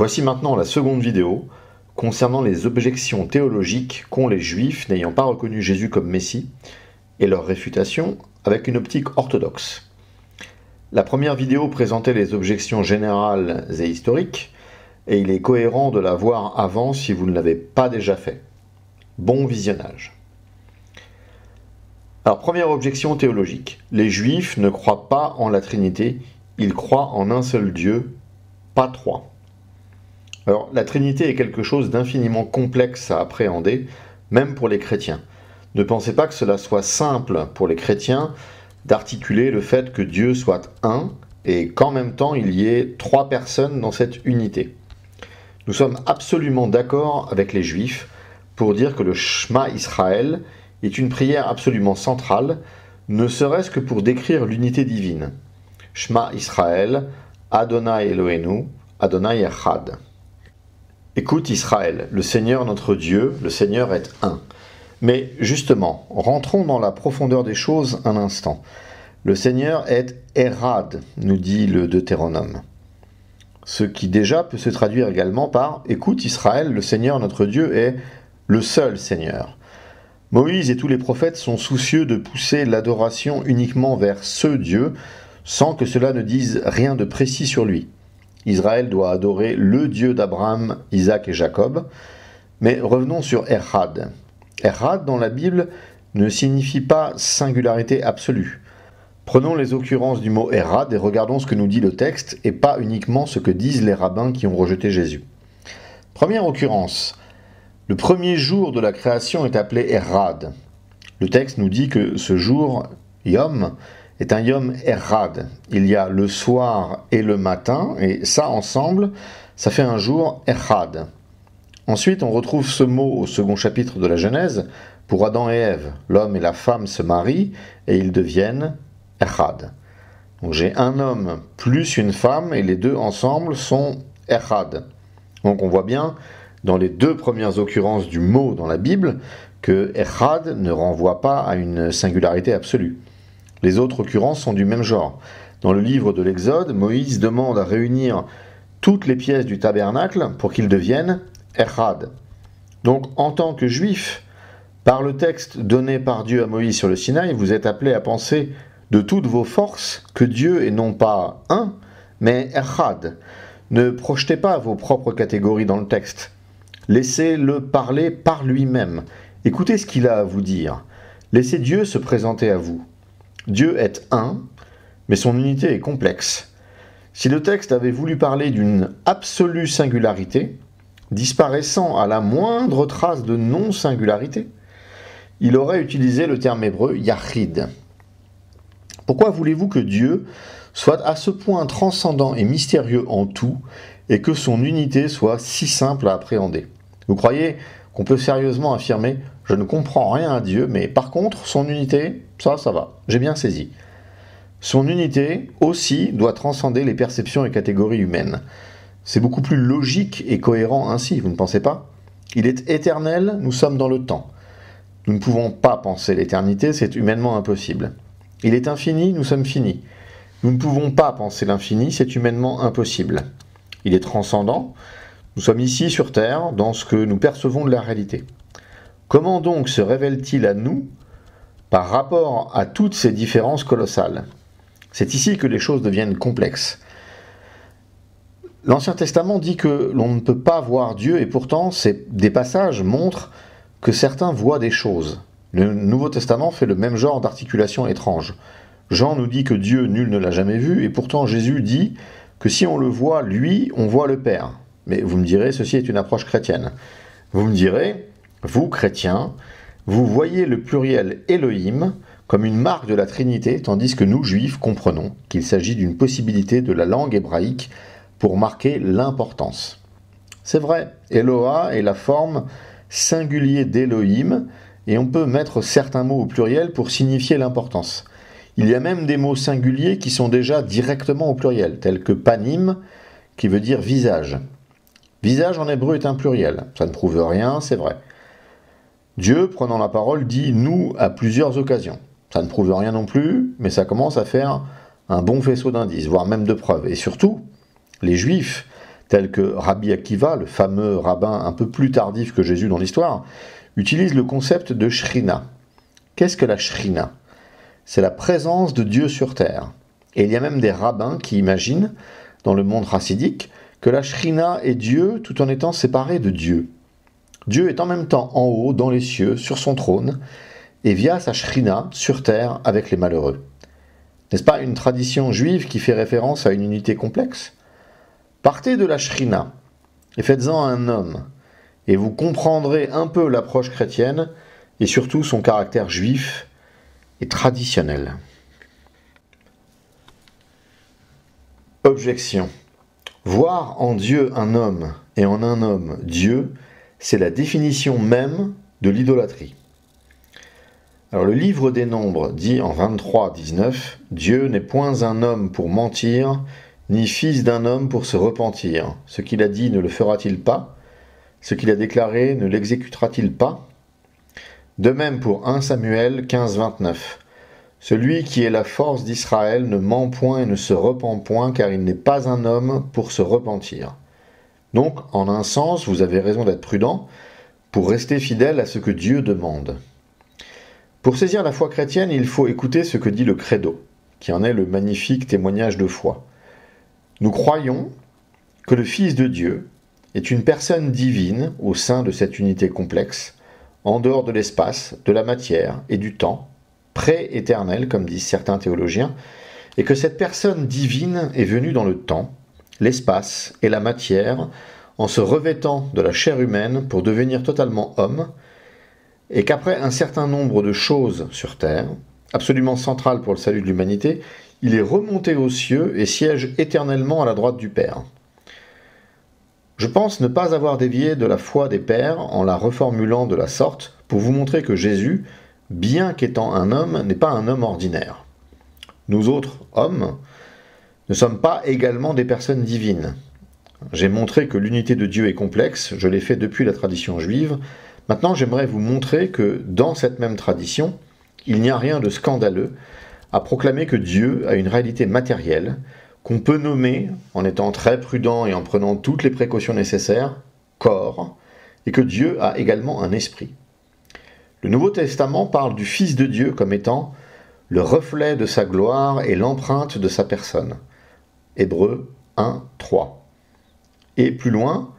Voici maintenant la seconde vidéo concernant les objections théologiques qu'ont les Juifs n'ayant pas reconnu Jésus comme Messie et leur réfutation avec une optique orthodoxe. La première vidéo présentait les objections générales et historiques, et il est cohérent de la voir avant si vous ne l'avez pas déjà fait. Bon visionnage. Alors, première objection théologique. Les Juifs ne croient pas en la Trinité, ils croient en un seul Dieu, pas trois. Alors, la Trinité est quelque chose d'infiniment complexe à appréhender, même pour les chrétiens. Ne pensez pas que cela soit simple pour les chrétiens d'articuler le fait que Dieu soit un et qu'en même temps il y ait trois personnes dans cette unité. Nous sommes absolument d'accord avec les Juifs pour dire que le Shema Israël est une prière absolument centrale, ne serait-ce que pour décrire l'unité divine. Shema Israël, Adonai Eloheinu, Adonai Echad. Écoute Israël, le Seigneur notre Dieu, le Seigneur est un. Mais justement, rentrons dans la profondeur des choses un instant. Le Seigneur est Erad, nous dit le Deutéronome. Ce qui déjà peut se traduire également par « Écoute Israël, le Seigneur notre Dieu est le seul Seigneur ». Moïse et tous les prophètes sont soucieux de pousser l'adoration uniquement vers ce Dieu, sans que cela ne dise rien de précis sur lui. Israël doit adorer le Dieu d'Abraham, Isaac et Jacob. Mais revenons sur Erad. Erad dans la Bible ne signifie pas singularité absolue. Prenons les occurrences du mot Erad et regardons ce que nous dit le texte et pas uniquement ce que disent les rabbins qui ont rejeté Jésus. Première occurrence, le premier jour de la création est appelé Erad. Le texte nous dit que ce jour, Yom, est un Yom Erad. Il y a le soir et le matin et ça ensemble, ça fait un jour Echad. Ensuite, on retrouve ce mot au second chapitre de la Genèse pour Adam et Ève. L'homme et la femme se marient et ils deviennent Echad. Donc j'ai un homme plus une femme et les deux ensemble sont Echad. Donc on voit bien dans les deux premières occurrences du mot dans la Bible que Echad ne renvoie pas à une singularité absolue. Les autres occurrences sont du même genre. Dans le livre de l'Exode, Moïse demande à réunir toutes les pièces du tabernacle pour qu'ils deviennent Echad. Donc en tant que juif, par le texte donné par Dieu à Moïse sur le Sinaï, vous êtes appelés à penser de toutes vos forces que Dieu est non pas un, mais Echad. Ne projetez pas vos propres catégories dans le texte. Laissez-le parler par lui-même. Écoutez ce qu'il a à vous dire. Laissez Dieu se présenter à vous. Dieu est un, mais son unité est complexe. Si le texte avait voulu parler d'une absolue singularité, disparaissant à la moindre trace de non-singularité, il aurait utilisé le terme hébreu yachid. Pourquoi voulez-vous que Dieu soit à ce point transcendant et mystérieux en tout, et que son unité soit si simple à appréhender? Vous croyez qu'on peut sérieusement affirmer « Je ne comprends rien à Dieu, mais par contre, son unité, ça va, j'ai bien saisi ». Son unité aussi doit transcender les perceptions et catégories humaines. C'est beaucoup plus logique et cohérent ainsi, vous ne pensez pas? Il est éternel, nous sommes dans le temps. Nous ne pouvons pas penser l'éternité, c'est humainement impossible. Il est infini, nous sommes finis. Nous ne pouvons pas penser l'infini, c'est humainement impossible. Il est transcendant, nous sommes ici sur Terre, dans ce que nous percevons de la réalité. Comment donc se révèle-t-il à nous par rapport à toutes ces différences colossales? C'est ici que les choses deviennent complexes. L'Ancien Testament dit que l'on ne peut pas voir Dieu et pourtant des passages montrent que certains voient des choses. Le Nouveau Testament fait le même genre d'articulation étrange. Jean nous dit que Dieu, nul ne l'a jamais vu et pourtant Jésus dit que si on le voit, lui, on voit le Père. Mais vous me direz, ceci est une approche chrétienne. Vous me direz, vous, chrétiens, vous voyez le pluriel Elohim comme une marque de la Trinité, tandis que nous, juifs, comprenons qu'il s'agit d'une possibilité de la langue hébraïque pour marquer l'importance. C'est vrai, Eloah est la forme singulier d'Elohim, et on peut mettre certains mots au pluriel pour signifier l'importance. Il y a même des mots singuliers qui sont déjà directement au pluriel, tels que panim, qui veut dire visage. Visage en hébreu est un pluriel, ça ne prouve rien, c'est vrai. Dieu, prenant la parole, dit « nous » à plusieurs occasions. Ça ne prouve rien non plus, mais ça commence à faire un bon faisceau d'indices, voire même de preuves. Et surtout, les Juifs, tels que Rabbi Akiva, le fameux rabbin un peu plus tardif que Jésus dans l'histoire, utilisent le concept de Shrina. Qu'est-ce que la Shrina? C'est la présence de Dieu sur terre. Et il y a même des rabbins qui imaginent, dans le monde chassidique, que la Shrina est Dieu tout en étant séparé de Dieu. Dieu est en même temps en haut, dans les cieux, sur son trône, et via sa Shrina, sur terre, avec les malheureux. N'est-ce pas une tradition juive qui fait référence à une unité complexe? Partez de la Shrina et faites-en un homme, et vous comprendrez un peu l'approche chrétienne et surtout son caractère juif et traditionnel. Objection. Voir en Dieu un homme et en un homme Dieu, c'est la définition même de l'idolâtrie. Alors le livre des Nombres dit en 23-19 « Dieu n'est point un homme pour mentir, ni fils d'un homme pour se repentir. Ce qu'il a dit ne le fera-t-il pas? Ce qu'il a déclaré ne l'exécutera-t-il pas ?» De même pour 1 Samuel 15-29. Celui qui est la force d'Israël ne ment point et ne se repent point, car il n'est pas un homme pour se repentir. Donc, en un sens, vous avez raison d'être prudent pour rester fidèle à ce que Dieu demande. Pour saisir la foi chrétienne, il faut écouter ce que dit le Credo, qui en est le magnifique témoignage de foi. Nous croyons que le Fils de Dieu est une personne divine au sein de cette unité complexe, en dehors de l'espace, de la matière et du temps, pré-éternel, comme disent certains théologiens, et que cette personne divine est venue dans le temps, l'espace et la matière, en se revêtant de la chair humaine pour devenir totalement homme, et qu'après un certain nombre de choses sur terre, absolument centrales pour le salut de l'humanité, il est remonté aux cieux et siège éternellement à la droite du Père. Je pense ne pas avoir dévié de la foi des pères en la reformulant de la sorte pour vous montrer que Jésus, bien qu'étant un homme, n'est pas un homme ordinaire. Nous autres, hommes, ne sommes pas également des personnes divines. J'ai montré que l'unité de Dieu est complexe, je l'ai fait depuis la tradition juive. Maintenant, j'aimerais vous montrer que dans cette même tradition, il n'y a rien de scandaleux à proclamer que Dieu a une réalité matérielle, qu'on peut nommer, en étant très prudent et en prenant toutes les précautions nécessaires, corps, et que Dieu a également un esprit. Le Nouveau Testament parle du Fils de Dieu comme étant le reflet de sa gloire et l'empreinte de sa personne. Hébreux 1, 3. Et plus loin,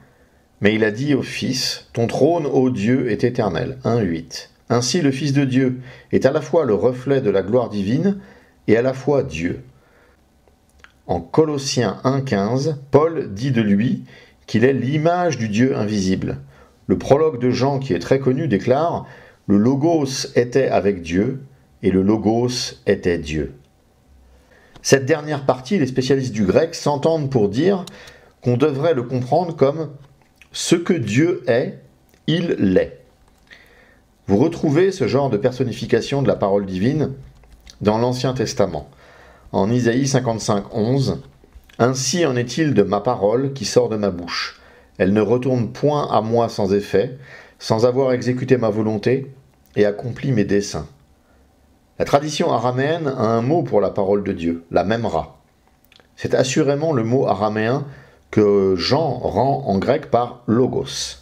mais il a dit au Fils, « Ton trône, ô Dieu, est éternel. » 1, 8. Ainsi le Fils de Dieu est à la fois le reflet de la gloire divine et à la fois Dieu. En Colossiens 1,15, Paul dit de lui qu'il est l'image du Dieu invisible. Le prologue de Jean, qui est très connu, déclare « Le Logos était avec Dieu, et le Logos était Dieu ». Cette dernière partie, les spécialistes du grec s'entendent pour dire qu'on devrait le comprendre comme « ce que Dieu est, il l'est ». Vous retrouvez ce genre de personnification de la parole divine dans l'Ancien Testament. En Isaïe 55, 11, « Ainsi en est-il de ma parole qui sort de ma bouche. Elle ne retourne point à moi sans effet, sans avoir exécuté ma volonté et accompli mes desseins. » La tradition araméenne a un mot pour la parole de Dieu, la memra. C'est assurément le mot araméen que Jean rend en grec par logos.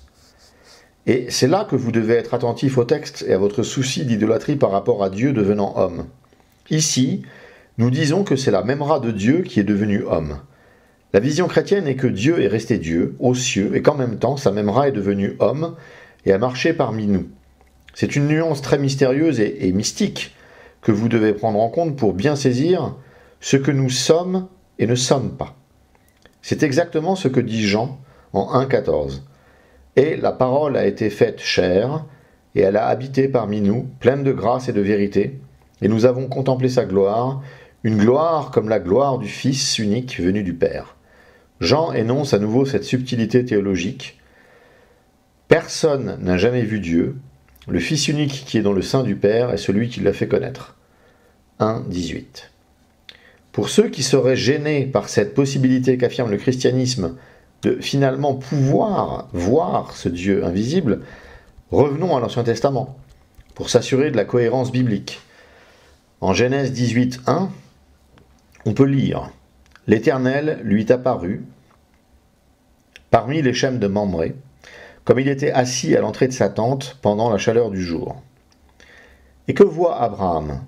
Et c'est là que vous devez être attentif au texte et à votre souci d'idolâtrie par rapport à Dieu devenant homme. Ici, nous disons que c'est la memra de Dieu qui est devenue homme. La vision chrétienne est que Dieu est resté Dieu, aux cieux, et qu'en même temps, sa memra est devenue homme et a marché parmi nous. C'est une nuance très mystérieuse et mystique que vous devez prendre en compte pour bien saisir ce que nous sommes et ne sommes pas. C'est exactement ce que dit Jean en 1,14. « Et la parole a été faite chair, et elle a habité parmi nous, pleine de grâce et de vérité, et nous avons contemplé sa gloire, une gloire comme la gloire du Fils unique venu du Père. » Jean énonce à nouveau cette subtilité théologique. Personne n'a jamais vu Dieu. Le Fils unique qui est dans le sein du Père est celui qui l'a fait connaître. 1, 18. Pour ceux qui seraient gênés par cette possibilité qu'affirme le christianisme de finalement pouvoir voir ce Dieu invisible, revenons à l'Ancien Testament pour s'assurer de la cohérence biblique. En Genèse 18, 1, on peut lire « L'Éternel lui est apparu parmi les chênes de Mamré, comme il était assis à l'entrée de sa tente pendant la chaleur du jour. Et que voit Abraham?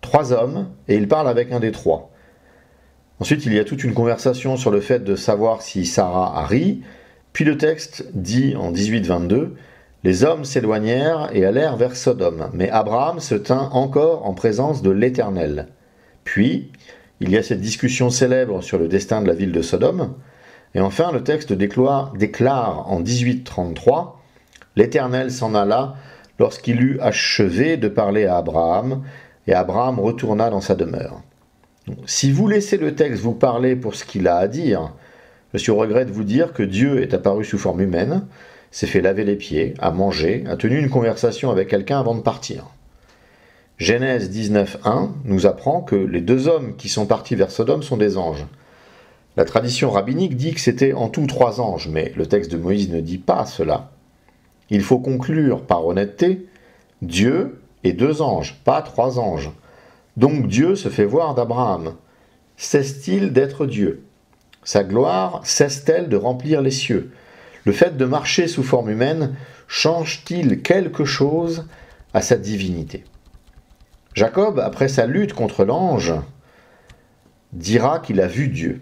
3 hommes, et il parle avec un des 3. Ensuite, il y a toute une conversation sur le fait de savoir si Sarah a ri, puis le texte dit en 18-22, « Les hommes s'éloignèrent et allèrent vers Sodome, mais Abraham se tint encore en présence de l'Éternel. » Puis, il y a cette discussion célèbre sur le destin de la ville de Sodome, et enfin le texte déclare en 18-33, « L'Éternel s'en alla lorsqu'il eut achevé de parler à Abraham, et Abraham retourna dans sa demeure. » Si vous laissez le texte vous parler pour ce qu'il a à dire, je suis au regret de vous dire que Dieu est apparu sous forme humaine, s'est fait laver les pieds, a mangé, a tenu une conversation avec quelqu'un avant de partir. Genèse 19.1 nous apprend que les 2 hommes qui sont partis vers Sodome sont des anges. La tradition rabbinique dit que c'était en tout 3 anges, mais le texte de Moïse ne dit pas cela. Il faut conclure par honnêteté, Dieu et 2 anges, pas 3 anges. Donc Dieu se fait voir d'Abraham. Cesse-t-il d'être Dieu? Sa gloire cesse-t-elle de remplir les cieux? Le fait de marcher sous forme humaine change-t-il quelque chose à sa divinité? Jacob, après sa lutte contre l'ange, dira qu'il a vu Dieu.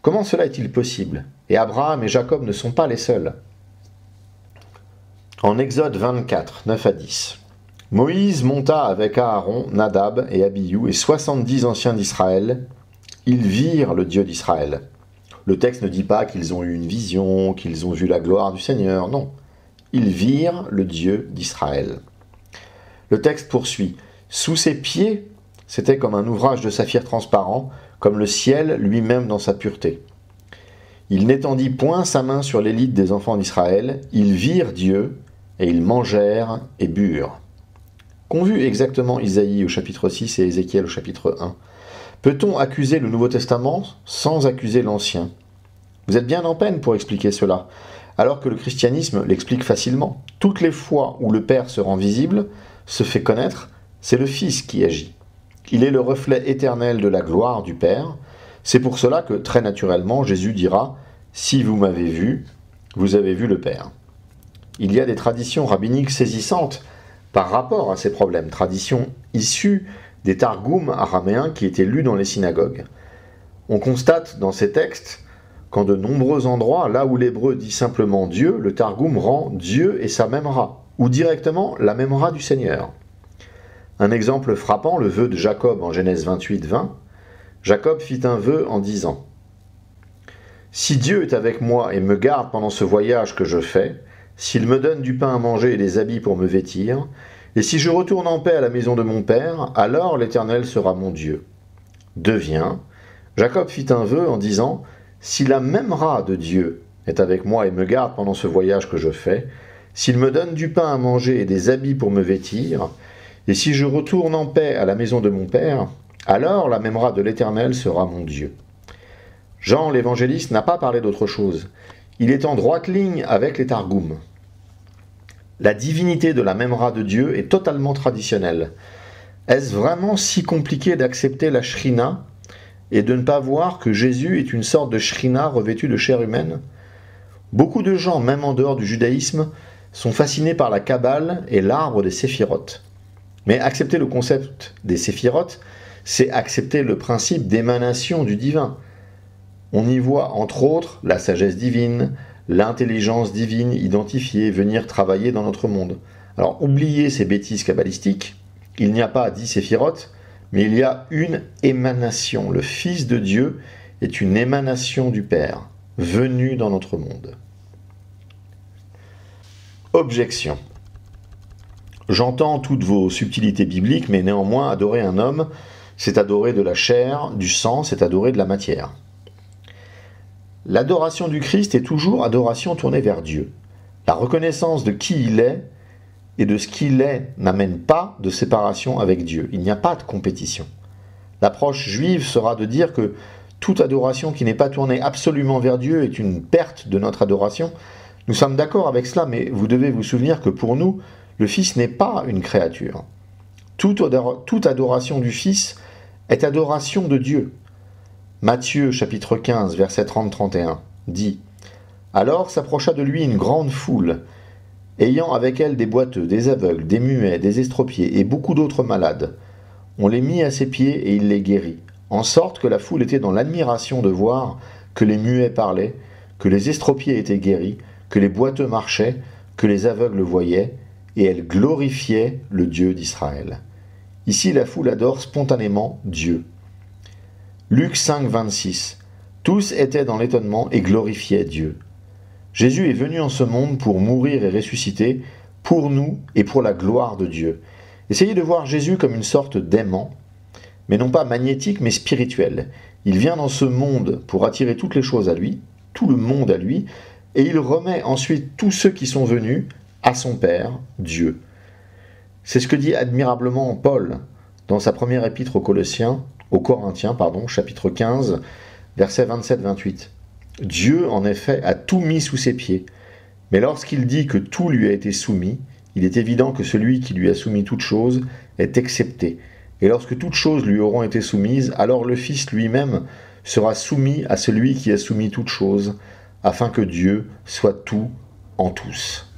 Comment cela est-il possible? Et Abraham et Jacob ne sont pas les seuls. En Exode 24, 9-10, Moïse monta avec Aaron, Nadab et Abihu et 70 anciens d'Israël. Ils virent le Dieu d'Israël. Le texte ne dit pas qu'ils ont eu une vision, qu'ils ont vu la gloire du Seigneur, non. Ils virent le Dieu d'Israël. Le texte poursuit. Sous ses pieds, c'était comme un ouvrage de saphir transparent, comme le ciel lui-même dans sa pureté. Il n'étendit point sa main sur l'élite des enfants d'Israël, ils virent Dieu, et ils mangèrent et burent. Qu'ont vu exactement Isaïe au chapitre 6 et Ézéchiel au chapitre 1? Peut-on accuser le Nouveau Testament sans accuser l'Ancien? Vous êtes bien en peine pour expliquer cela, alors que le christianisme l'explique facilement. Toutes les fois où le Père se rend visible, se fait connaître, c'est le Fils qui agit. Il est le reflet éternel de la gloire du Père. C'est pour cela que, très naturellement, Jésus dira « Si vous m'avez vu, vous avez vu le Père ». Il y a des traditions rabbiniques saisissantes par rapport à ces problèmes, traditions issues des Targums araméens qui étaient lus dans les synagogues. On constate dans ces textes qu'en de nombreux endroits, là où l'hébreu dit simplement Dieu, le Targum rend Dieu et sa Memra, ou directement la Memra du Seigneur. Un exemple frappant, le vœu de Jacob en Genèse 28, 20. Jacob fit un vœu en disant « Si Dieu est avec moi et me garde pendant ce voyage que je fais, s'il me donne du pain à manger et des habits pour me vêtir, et si je retourne en paix à la maison de mon père, alors l'Éternel sera mon Dieu. Devient, Jacob fit un vœu en disant, si la Memra de Dieu est avec moi et me garde pendant ce voyage que je fais, s'il me donne du pain à manger et des habits pour me vêtir, et si je retourne en paix à la maison de mon père, alors la Memra de l'Éternel sera mon Dieu. Jean l'évangéliste n'a pas parlé d'autre chose. Il est en droite ligne avec les Targums. La divinité de la Memra de Dieu est totalement traditionnelle. Est-ce vraiment si compliqué d'accepter la Shrina et de ne pas voir que Jésus est une sorte de Shrina revêtue de chair humaine? Beaucoup de gens, même en dehors du judaïsme, sont fascinés par la Kabbale et l'arbre des séphirotes. Mais accepter le concept des séphirotes, c'est accepter le principe d'émanation du divin. On y voit entre autres la sagesse divine, l'intelligence divine identifiée venir travailler dans notre monde. Alors oubliez ces bêtises kabbalistiques, il n'y a pas 10 séphirotes, mais il y a une émanation. Le Fils de Dieu est une émanation du Père, venu dans notre monde. Objection. J'entends toutes vos subtilités bibliques, mais néanmoins, adorer un homme, c'est adorer de la chair, du sang, c'est adorer de la matière. L'adoration du Christ est toujours adoration tournée vers Dieu. La reconnaissance de qui il est et de ce qu'il est n'amène pas de séparation avec Dieu. Il n'y a pas de compétition. L'approche juive sera de dire que toute adoration qui n'est pas tournée absolument vers Dieu est une perte de notre adoration. Nous sommes d'accord avec cela, mais vous devez vous souvenir que pour nous, le Fils n'est pas une créature. Toute adoration du Fils est adoration de Dieu. Matthieu chapitre 15, verset 30-31 dit « Alors s'approcha de lui une grande foule, ayant avec elle des boiteux, des aveugles, des muets, des estropiés et beaucoup d'autres malades. On les mit à ses pieds et il les guérit, en sorte que la foule était dans l'admiration de voir que les muets parlaient, que les estropiés étaient guéris, que les boiteux marchaient, que les aveugles voyaient, et elle glorifiait le Dieu d'Israël. Ici, la foule adore spontanément Dieu. Luc 5, 26. Tous étaient dans l'étonnement et glorifiaient Dieu. Jésus est venu en ce monde pour mourir et ressusciter, pour nous et pour la gloire de Dieu. Essayez de voir Jésus comme une sorte d'aimant, mais non pas magnétique, mais spirituel. Il vient dans ce monde pour attirer toutes les choses à lui, tout le monde à lui, et il remet ensuite tous ceux qui sont venus à son Père, Dieu. C'est ce que dit admirablement Paul dans sa première épître aux Corinthiens, chapitre 15, versets 27-28. Dieu, en effet, a tout mis sous ses pieds, mais lorsqu'il dit que tout lui a été soumis, il est évident que celui qui lui a soumis toutes choses est excepté. Et lorsque toutes choses lui auront été soumises, alors le Fils lui-même sera soumis à celui qui a soumis toutes choses, afin que Dieu soit tout en tous.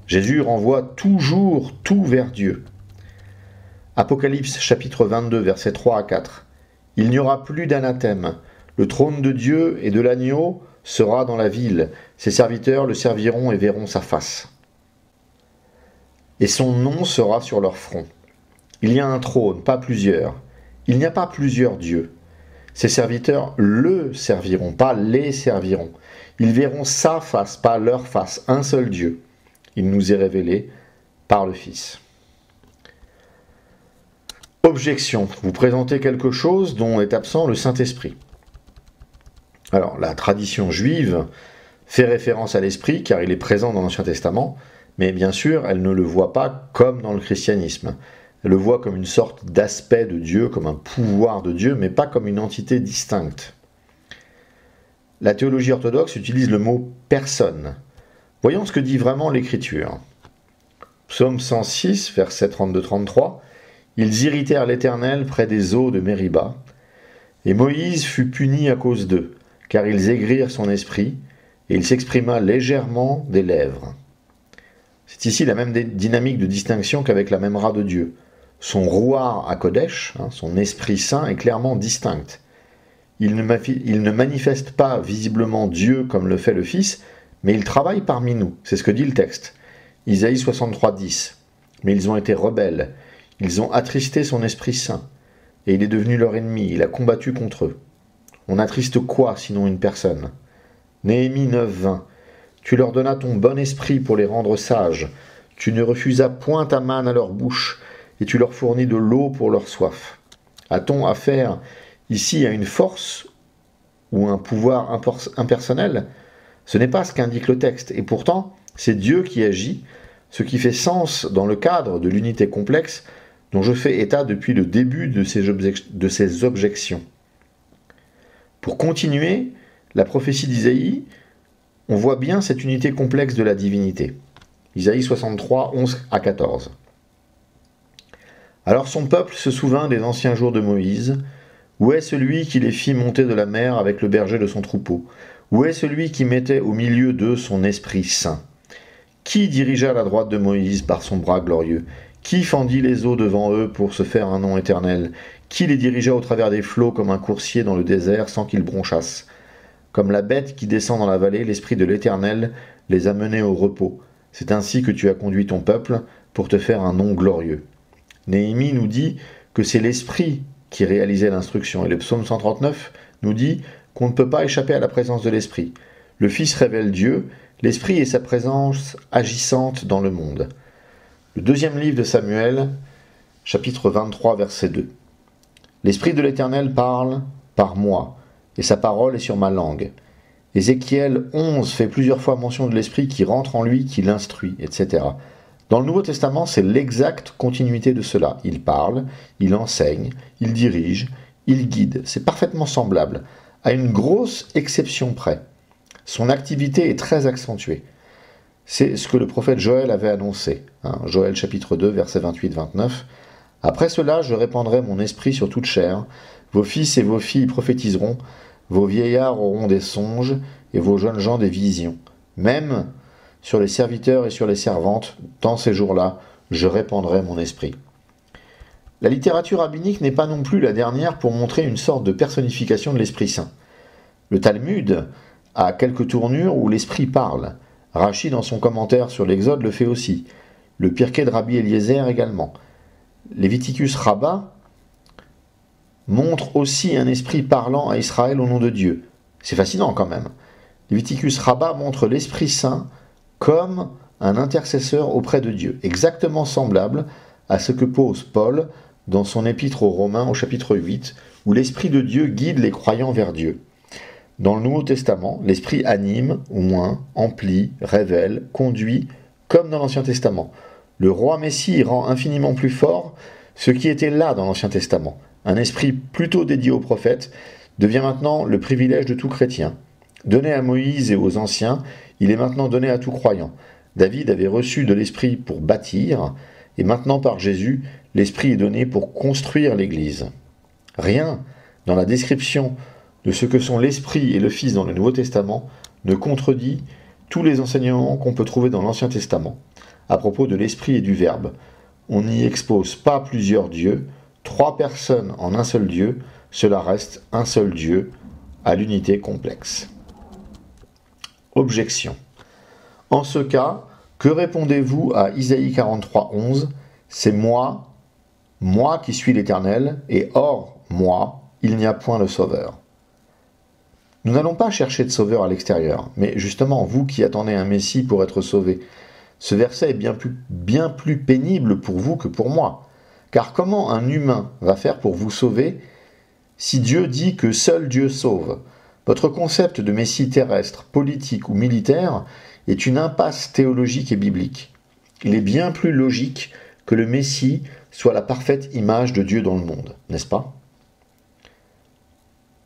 Jésus renvoie toujours tout vers Dieu. Apocalypse chapitre 22, versets 3 à 4. Il n'y aura plus d'anathème. Le trône de Dieu et de l'agneau sera dans la ville. Ses serviteurs le serviront et verront sa face. Et son nom sera sur leur front. Il y a un trône, pas plusieurs. Il n'y a pas plusieurs dieux. Ses serviteurs le serviront, pas les serviront. Ils verront sa face, pas leur face, un seul Dieu. Il nous est révélé par le Fils. Objection. Vous présentez quelque chose dont est absent le Saint-Esprit. Alors, la tradition juive fait référence à l'Esprit car il est présent dans l'Ancien Testament, mais bien sûr, elle ne le voit pas comme dans le christianisme. Elle le voit comme une sorte d'aspect de Dieu, comme un pouvoir de Dieu, mais pas comme une entité distincte. La théologie orthodoxe utilise le mot « personne ». Voyons ce que dit vraiment l'Écriture. Psaume 106, versets 32-33. « Ils irritèrent l'Éternel près des eaux de Mériba, et Moïse fut puni à cause d'eux, car ils aigrirent son esprit, et il s'exprima légèrement des lèvres. » C'est ici la même dynamique de distinction qu'avec la Memra de Dieu. Son Ruach HaKodesh, son Esprit Saint, est clairement distinct. Il ne manifeste pas visiblement Dieu comme le fait le Fils, mais il travaille parmi nous. C'est ce que dit le texte. Isaïe 63, 10. Mais ils ont été rebelles. Ils ont attristé son Esprit Saint. Et il est devenu leur ennemi. Il a combattu contre eux. On attriste quoi sinon une personne? Néhémie 9, 20. Tu leur donnas ton bon esprit pour les rendre sages. Tu ne refusas point ta manne à leur bouche, et tu leur fournis de l'eau pour leur soif. A-t-on affaire ici à une force ou un pouvoir impersonnel? Ce n'est pas ce qu'indique le texte, et pourtant, c'est Dieu qui agit, ce qui fait sens dans le cadre de l'unité complexe dont je fais état depuis le début de ces objections. Pour continuer, la prophétie d'Isaïe, on voit bien cette unité complexe de la divinité. Isaïe 63, 11 à 14. Alors son peuple se souvint des anciens jours de Moïse. Où est celui qui les fit monter de la mer avec le berger de son troupeau? Où est celui qui mettait au milieu d'eux son Esprit Saint? Qui dirigea la droite de Moïse par son bras glorieux? Qui fendit les eaux devant eux pour se faire un nom éternel? Qui les dirigea au travers des flots comme un coursier dans le désert sans qu'ils bronchassent? Comme la bête qui descend dans la vallée, l'Esprit de l'Éternel les a menés au repos. C'est ainsi que tu as conduit ton peuple pour te faire un nom glorieux. Néhémie nous dit que c'est l'Esprit qui réalisait l'instruction. Et le psaume 139 nous dit qu'on ne peut pas échapper à la présence de l'Esprit. Le Fils révèle Dieu, l'Esprit est sa présence agissante dans le monde. Le deuxième livre de Samuel, chapitre 23, verset 2. L'Esprit de l'Éternel parle par moi, et sa parole est sur ma langue. Ézéchiel 11 fait plusieurs fois mention de l'Esprit qui rentre en lui, qui l'instruit, etc. Dans le Nouveau Testament, c'est l'exacte continuité de cela. Il parle, il enseigne, il dirige, il guide. C'est parfaitement semblable, à une grosse exception près. Son activité est très accentuée. C'est ce que le prophète Joël avait annoncé. Joël chapitre 2, versets 28-29. « Après cela, je répandrai mon esprit sur toute chair. Vos fils et vos filles prophétiseront. Vos vieillards auront des songes, et vos jeunes gens des visions. Même sur les serviteurs et sur les servantes, dans ces jours-là, je répandrai mon esprit. La littérature rabbinique n'est pas non plus la dernière pour montrer une sorte de personnification de l'Esprit Saint. Le Talmud a quelques tournures où l'Esprit parle. Rachi, dans son commentaire sur l'Exode, le fait aussi. Le Pirkei de Rabbi Eliezer également. Leviticus Rabbah montre aussi un esprit parlant à Israël au nom de Dieu. C'est fascinant quand même. Leviticus Rabbah montre l'Esprit Saint comme un intercesseur auprès de Dieu, exactement semblable à ce que pose Paul dans son épître aux Romains au chapitre 8, où l'Esprit de Dieu guide les croyants vers Dieu. Dans le Nouveau Testament, l'Esprit anime, oint, emplit, révèle, conduit, comme dans l'Ancien Testament. Le roi Messie rend infiniment plus fort ce qui était là dans l'Ancien Testament. Un esprit plutôt dédié aux prophètes devient maintenant le privilège de tout chrétien. Donné à Moïse et aux anciens, il est maintenant donné à tout croyant. David avait reçu de l'Esprit pour bâtir, et maintenant par Jésus, l'Esprit est donné pour construire l'Église. Rien dans la description de ce que sont l'Esprit et le Fils dans le Nouveau Testament ne contredit tous les enseignements qu'on peut trouver dans l'Ancien Testament à propos de l'Esprit et du Verbe. On n'y expose pas plusieurs dieux, 3 personnes en un seul Dieu, cela reste un seul Dieu, à l'unité complexe. Objection. En ce cas, que répondez-vous à Isaïe 43, 11 ? C'est moi qui suis l'Éternel, et hors moi, il n'y a point de sauveur. Nous n'allons pas chercher de sauveur à l'extérieur, mais justement, vous qui attendez un Messie pour être sauvé, ce verset est bien plus pénible pour vous que pour moi. Car comment un humain va faire pour vous sauver si Dieu dit que seul Dieu sauve ? Votre concept de Messie terrestre, politique ou militaire est une impasse théologique et biblique. Il est bien plus logique que le Messie soit la parfaite image de Dieu dans le monde, n'est-ce pas ?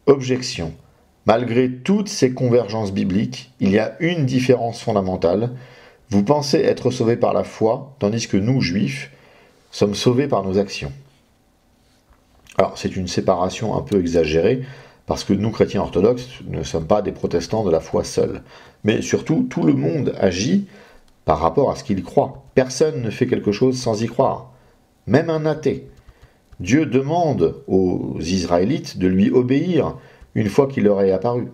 Objection. Malgré toutes ces convergences bibliques, il y a une différence fondamentale. Vous pensez être sauvés par la foi, tandis que nous, juifs, sommes sauvés par nos actions. Alors, c'est une séparation un peu exagérée, parce que nous, chrétiens orthodoxes, ne sommes pas des protestants de la foi seuls. Mais surtout, tout le monde agit par rapport à ce qu'il croit. Personne ne fait quelque chose sans y croire. Même un athée. Dieu demande aux Israélites de lui obéir une fois qu'il leur est apparu.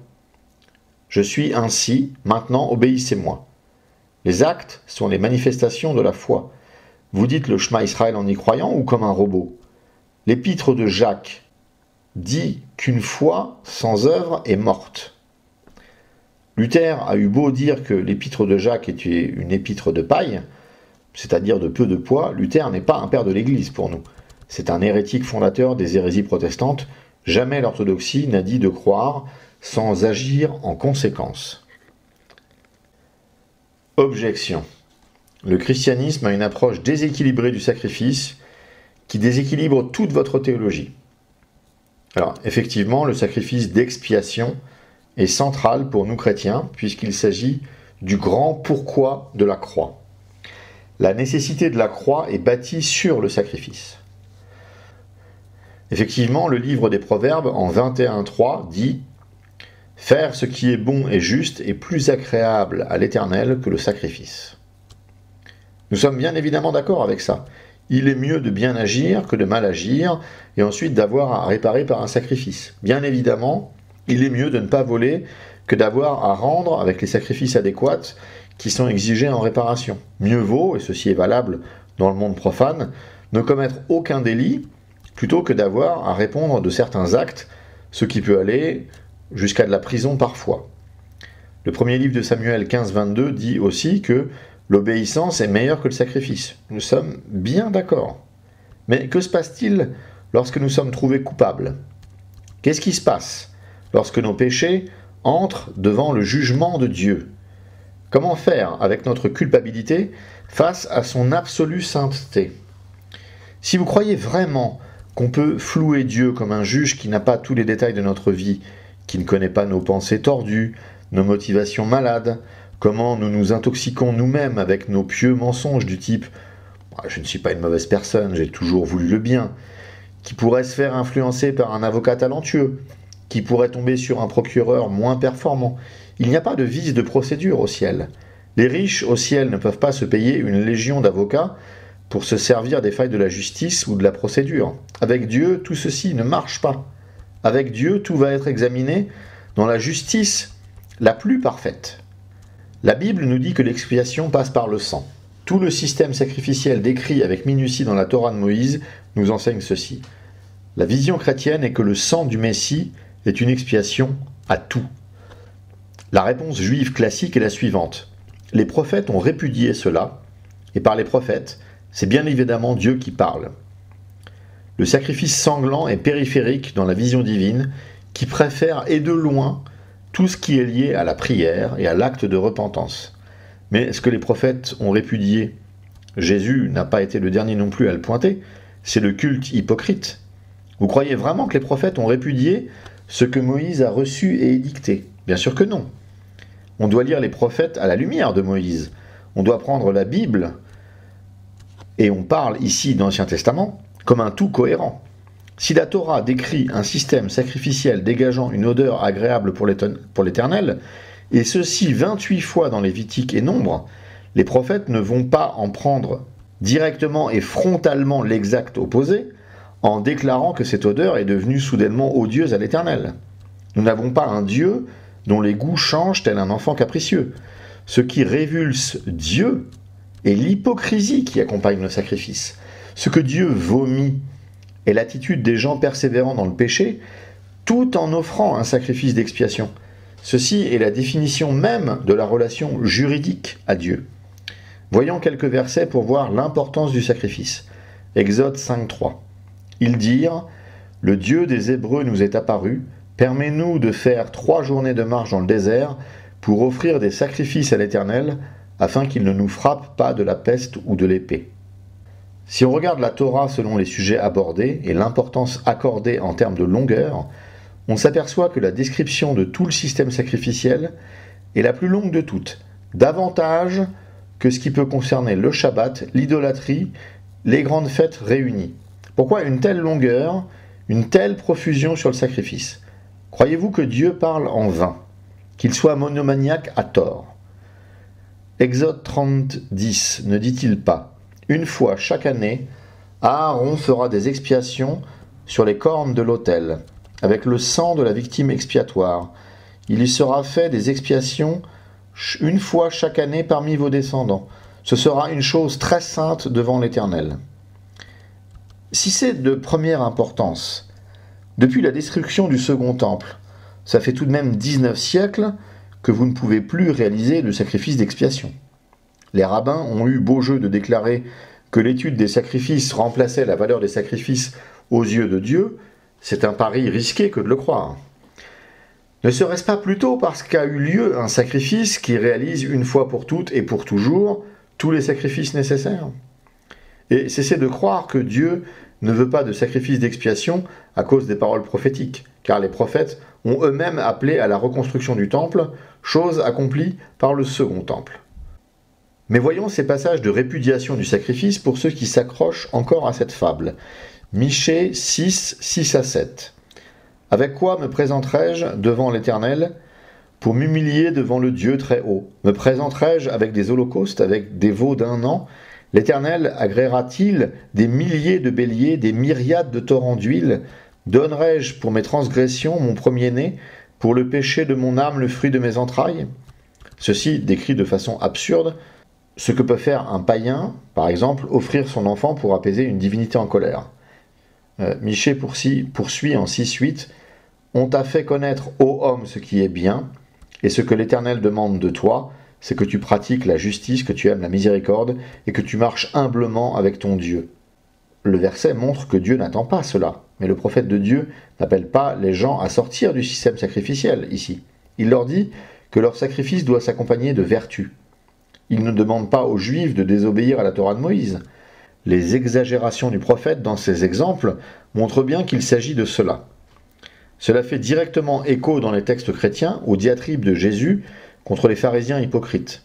Je suis ainsi, maintenant obéissez-moi. Les actes sont les manifestations de la foi. Vous dites le Shema Israël en y croyant ou comme un robot ? L'épître de Jacques dit qu'une foi sans œuvre est morte. Luther a eu beau dire que l'épître de Jacques était une épître de paille, c'est-à-dire de peu de poids, Luther n'est pas un père de l'Église pour nous. C'est un hérétique fondateur des hérésies protestantes. Jamais l'orthodoxie n'a dit de croire sans agir en conséquence. Objection. Le christianisme a une approche déséquilibrée du sacrifice qui déséquilibre toute votre théologie. Alors, effectivement, le sacrifice d'expiation est central pour nous chrétiens, puisqu'il s'agit du grand pourquoi de la croix. La nécessité de la croix est bâtie sur le sacrifice. Effectivement, le livre des Proverbes, en 21.3, dit « Faire ce qui est bon et juste est plus agréable à l'Éternel que le sacrifice. » Nous sommes bien évidemment d'accord avec ça. Il est mieux de bien agir que de mal agir, et ensuite d'avoir à réparer par un sacrifice. Bien évidemment, il est mieux de ne pas voler que d'avoir à rendre avec les sacrifices adéquats qui sont exigés en réparation. Mieux vaut, et ceci est valable dans le monde profane, ne commettre aucun délit plutôt que d'avoir à répondre de certains actes, ce qui peut aller jusqu'à de la prison parfois. Le premier livre de Samuel 15-22 dit aussi que l'obéissance est meilleure que le sacrifice. Nous sommes bien d'accord. Mais que se passe-t-il lorsque nous sommes trouvés coupables ? Qu'est-ce qui se passe lorsque nos péchés entrent devant le jugement de Dieu ? Comment faire avec notre culpabilité face à son absolue sainteté ? Si vous croyez vraiment qu'on peut flouer Dieu comme un juge qui n'a pas tous les détails de notre vie, qui ne connaît pas nos pensées tordues, nos motivations malades, comment nous nous intoxiquons nous-mêmes avec nos pieux mensonges du type « je ne suis pas une mauvaise personne, j'ai toujours voulu le bien », qui pourrait se faire influencer par un avocat talentueux, qui pourrait tomber sur un procureur moins performant. Il n'y a pas de vice de procédure au ciel. Les riches au ciel ne peuvent pas se payer une légion d'avocats pour se servir des failles de la justice ou de la procédure. Avec Dieu, tout ceci ne marche pas. Avec Dieu, tout va être examiné dans la justice la plus parfaite. La Bible nous dit que l'expiation passe par le sang. Tout le système sacrificiel décrit avec minutie dans la Torah de Moïse nous enseigne ceci. La vision chrétienne est que le sang du Messie est une expiation à tout. La réponse juive classique est la suivante. Les prophètes ont répudié cela, et par les prophètes, c'est bien évidemment Dieu qui parle. Le sacrifice sanglant est périphérique dans la vision divine, qui préfère et de loin tout ce qui est lié à la prière et à l'acte de repentance. Mais ce que les prophètes ont répudié, Jésus n'a pas été le dernier non plus à le pointer, c'est le culte hypocrite. Vous croyez vraiment que les prophètes ont répudié ce que Moïse a reçu et édicté? Bien sûr que non. On doit lire les prophètes à la lumière de Moïse. On doit prendre la Bible, et on parle ici d'Ancien Testament, comme un tout cohérent. Si la Torah décrit un système sacrificiel dégageant une odeur agréable pour l'Éternel, et ceci 28 fois dans Lévitique et Nombre, les prophètes ne vont pas en prendre directement et frontalement l'exact opposé, en déclarant que cette odeur est devenue soudainement odieuse à l'Éternel. Nous n'avons pas un Dieu dont les goûts changent tel un enfant capricieux. Ce qui révulse Dieu est l'hypocrisie qui accompagne le sacrifice. Ce que Dieu vomit est l'attitude des gens persévérant dans le péché, tout en offrant un sacrifice d'expiation. Ceci est la définition même de la relation juridique à Dieu. Voyons quelques versets pour voir l'importance du sacrifice. Exode 5.3. Ils dirent « Le Dieu des Hébreux nous est apparu, permets-nous de faire 3 journées de marche dans le désert pour offrir des sacrifices à l'Éternel, afin qu'il ne nous frappe pas de la peste ou de l'épée. » Si on regarde la Torah selon les sujets abordés et l'importance accordée en termes de longueur, on s'aperçoit que la description de tout le système sacrificiel est la plus longue de toutes, davantage que ce qui peut concerner le Shabbat, l'idolâtrie, les grandes fêtes réunies. Pourquoi une telle longueur, une telle profusion sur le sacrifice? Croyez-vous que Dieu parle en vain, qu'il soit monomaniaque à tort? Exode 30:10 ne dit-il pas: une fois chaque année, Aaron fera des expiations sur les cornes de l'autel, avec le sang de la victime expiatoire. Il y sera fait des expiations une fois chaque année parmi vos descendants. Ce sera une chose très sainte devant l'Éternel. Si c'est de première importance, depuis la destruction du Second Temple, ça fait tout de même 19 siècles que vous ne pouvez plus réaliser le sacrifice d'expiation. Les rabbins ont eu beau jeu de déclarer que l'étude des sacrifices remplaçait la valeur des sacrifices aux yeux de Dieu. C'est un pari risqué que de le croire. Ne serait-ce pas plutôt parce qu'a eu lieu un sacrifice qui réalise une fois pour toutes et pour toujours tous les sacrifices nécessaires? Et cessez de croire que Dieu ne veut pas de sacrifice d'expiation à cause des paroles prophétiques, car les prophètes ont eux-mêmes appelé à la reconstruction du temple, chose accomplie par le Second Temple. Mais voyons ces passages de répudiation du sacrifice pour ceux qui s'accrochent encore à cette fable. Michée 6, 6-7. « Avec quoi me présenterai-je devant l'Éternel pour m'humilier devant le Dieu très haut? Me présenterai-je avec des holocaustes, avec des veaux d'1 an? L'Éternel agréera-t-il des milliers de béliers, des myriades de torrents d'huile? Donnerai-je pour mes transgressions mon premier-né, pour le péché de mon âme le fruit de mes entrailles ?» Ceci décrit de façon absurde ce que peut faire un païen, par exemple, offrir son enfant pour apaiser une divinité en colère. Michée poursuit en 6-8 « On t'a fait connaître, ô homme, ce qui est bien, et ce que l'Éternel demande de toi, c'est que tu pratiques la justice, que tu aimes la miséricorde, et que tu marches humblement avec ton Dieu. » Le verset montre que Dieu n'attend pas cela, mais le prophète de Dieu n'appelle pas les gens à sortir du système sacrificiel ici. Il leur dit que leur sacrifice doit s'accompagner de vertu. Il ne demande pas aux Juifs de désobéir à la Torah de Moïse. Les exagérations du prophète dans ces exemples montrent bien qu'il s'agit de cela. Cela fait directement écho dans les textes chrétiens aux diatribes de Jésus contre les pharisiens hypocrites.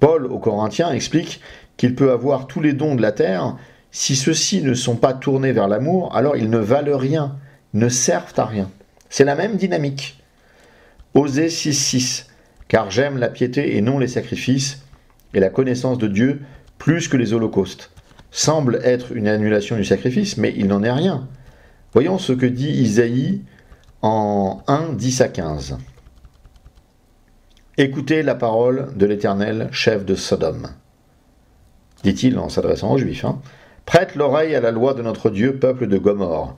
Paul aux Corinthiens explique qu'il peut avoir tous les dons de la terre, si ceux-ci ne sont pas tournés vers l'amour, alors ils ne valent rien, ne servent à rien. C'est la même dynamique. Osée 6.6. Car j'aime la piété et non les sacrifices, et la connaissance de Dieu plus que les holocaustes. Semble être une annulation du sacrifice, mais il n'en est rien. Voyons ce que dit Isaïe en 1, 10 à 15. Écoutez la parole de l'Éternel, chef de Sodome, dit-il en s'adressant aux Juifs. Prête l'oreille à la loi de notre Dieu, peuple de Gomorrhe.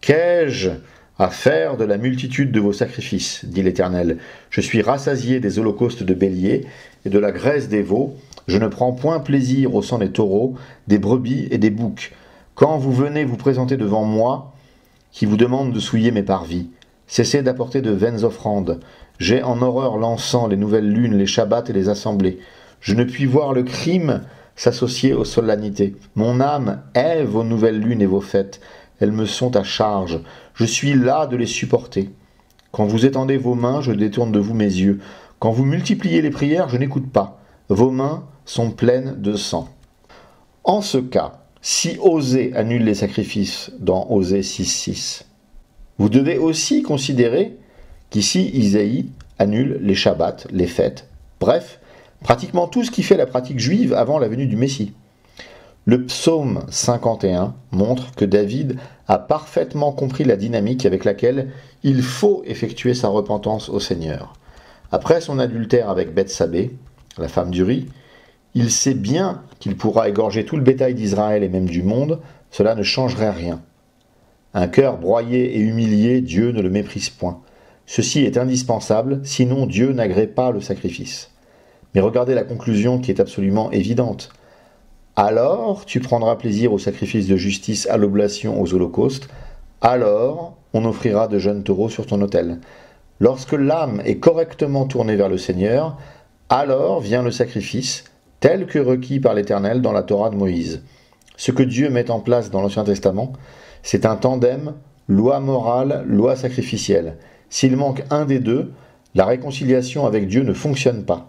Qu'ai-je à faire de la multitude de vos sacrifices, dit l'Éternel. Je suis rassasié des holocaustes de bélier et de la graisse des veaux. Je ne prends point plaisir au sang des taureaux, des brebis et des boucs. Quand vous venez vous présenter devant moi, qui vous demande de souiller mes parvis, cessez d'apporter de vaines offrandes. J'ai en horreur l'encens, les nouvelles lunes, les shabbats et les assemblées. Je ne puis voir le crime s'associer aux solennités. Mon âme hait vos nouvelles lunes et vos fêtes. Elles me sont à charge. Je suis las de les supporter. Quand vous étendez vos mains, je détourne de vous mes yeux. Quand vous multipliez les prières, je n'écoute pas. Vos mains sont pleines de sang. En ce cas, si Osée annule les sacrifices dans Osée 6.6, vous devez aussi considérer qu'ici Isaïe annule les shabbats, les fêtes, bref, pratiquement tout ce qui fait la pratique juive avant la venue du Messie. Le psaume 51 montre que David a parfaitement compris la dynamique avec laquelle il faut effectuer sa repentance au Seigneur. Après son adultère avec Bethsabée, la femme d'Uri, il sait bien qu'il pourra égorger tout le bétail d'Israël et même du monde, cela ne changerait rien. Un cœur broyé et humilié, Dieu ne le méprise point. Ceci est indispensable, sinon Dieu n'agrée pas le sacrifice. Mais regardez la conclusion qui est absolument évidente. Alors tu prendras plaisir au sacrifice de justice, à l'oblation, aux holocaustes. Alors on offrira de jeunes taureaux sur ton autel. Lorsque l'âme est correctement tournée vers le Seigneur, alors vient le sacrifice, tel que requis par l'Éternel dans la Torah de Moïse. Ce que Dieu met en place dans l'Ancien Testament, c'est un tandem, loi morale, loi sacrificielle. S'il manque un des deux, la réconciliation avec Dieu ne fonctionne pas.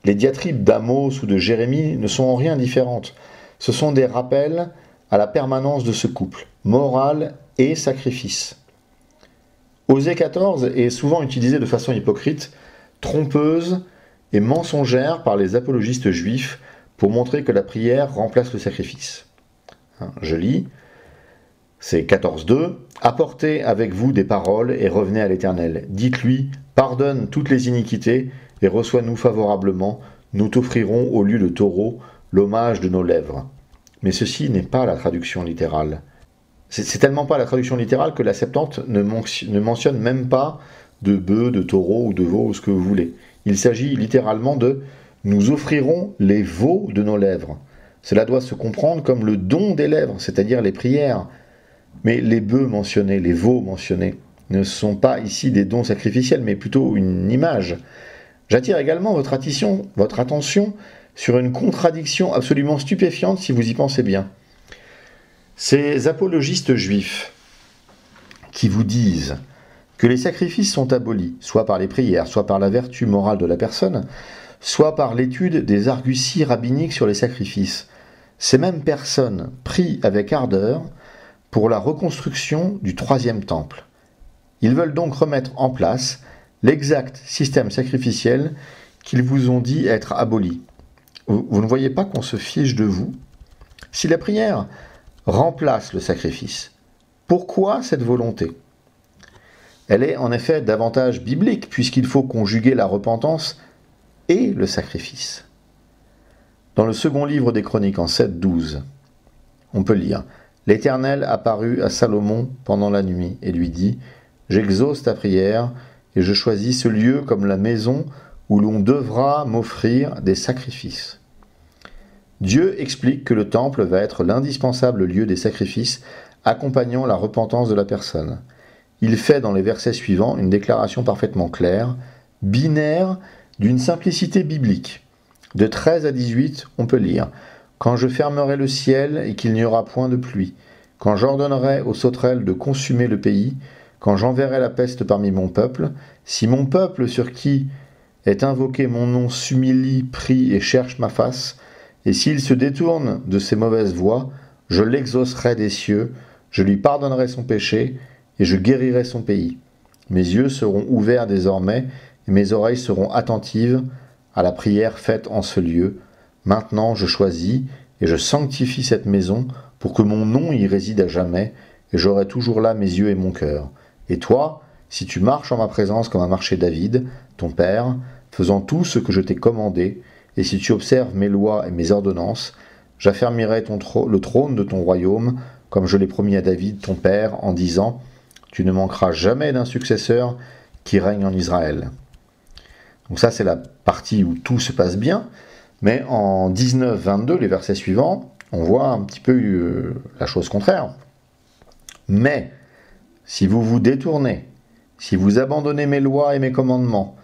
Les diatribes d'Amos ou de Jérémie ne sont en rien différentes. Ce sont des rappels à la permanence de ce couple, morale et sacrifice. Osée 14 est souvent utilisé de façon hypocrite, trompeuse et mensongère par les apologistes juifs pour montrer que la prière remplace le sacrifice. Je lis, c'est 14.2. « Apportez avec vous des paroles et revenez à l'Éternel. Dites-lui, pardonne toutes les iniquités et reçois-nous favorablement. Nous t'offrirons au lieu de taureau l'hommage de nos lèvres. » Mais ceci n'est pas la traduction littérale. C'est tellement pas la traduction littérale que la Septante ne mentionne même pas de bœuf, de taureau ou de veau ou ce que vous voulez. Il s'agit littéralement de « nous offrirons les veaux de nos lèvres ». Cela doit se comprendre comme le don des lèvres, c'est-à-dire les prières. Mais les bœufs mentionnés, les veaux mentionnés, ne sont pas ici des dons sacrificiels, mais plutôt une image. J'attire également votre attention sur une contradiction absolument stupéfiante si vous y pensez bien. Ces apologistes juifs qui vous disent que les sacrifices sont abolis, soit par les prières, soit par la vertu morale de la personne, soit par l'étude des arguties rabbiniques sur les sacrifices, ces mêmes personnes prient avec ardeur pour la reconstruction du troisième temple. Ils veulent donc remettre en place l'exact système sacrificiel qu'ils vous ont dit être aboli. Vous ne voyez pas qu'on se fiche de vous? Si la prière remplace le sacrifice, pourquoi cette volonté? Elle est en effet davantage biblique, puisqu'il faut conjuguer la repentance et le sacrifice. Dans le second livre des Chroniques, en 7.12, on peut lire « L'Éternel apparut à Salomon pendant la nuit et lui dit « J'exauce ta prière et je choisis ce lieu comme la maison où l'on devra m'offrir des sacrifices. » Dieu explique que le temple va être l'indispensable lieu des sacrifices accompagnant la repentance de la personne. Il fait dans les versets suivants une déclaration parfaitement claire, binaire, d'une simplicité biblique. De 13 à 18, on peut lire « Quand je fermerai le ciel et qu'il n'y aura point de pluie, quand j'ordonnerai aux sauterelles de consumer le pays, quand j'enverrai la peste parmi mon peuple, si mon peuple sur qui est invoqué mon nom s'humilie, prie et cherche ma face, et s'il se détourne de ses mauvaises voies, je l'exaucerai des cieux, je lui pardonnerai son péché, et je guérirai son pays. Mes yeux seront ouverts désormais, et mes oreilles seront attentives à la prière faite en ce lieu. Maintenant je choisis et je sanctifie cette maison pour que mon nom y réside à jamais, et j'aurai toujours là mes yeux et mon cœur. Et toi, si tu marches en ma présence comme a marché David, ton père, faisant tout ce que je t'ai commandé, et si tu observes mes lois et mes ordonnances, j'affermirai le trône de ton royaume, comme je l'ai promis à David, ton père, en disant, tu ne manqueras jamais d'un successeur qui règne en Israël. Donc ça, c'est la partie où tout se passe bien, mais en 19-22, les versets suivants, on voit un petit peu la chose contraire. Mais, si vous vous détournez, si vous abandonnez mes lois et mes commandements,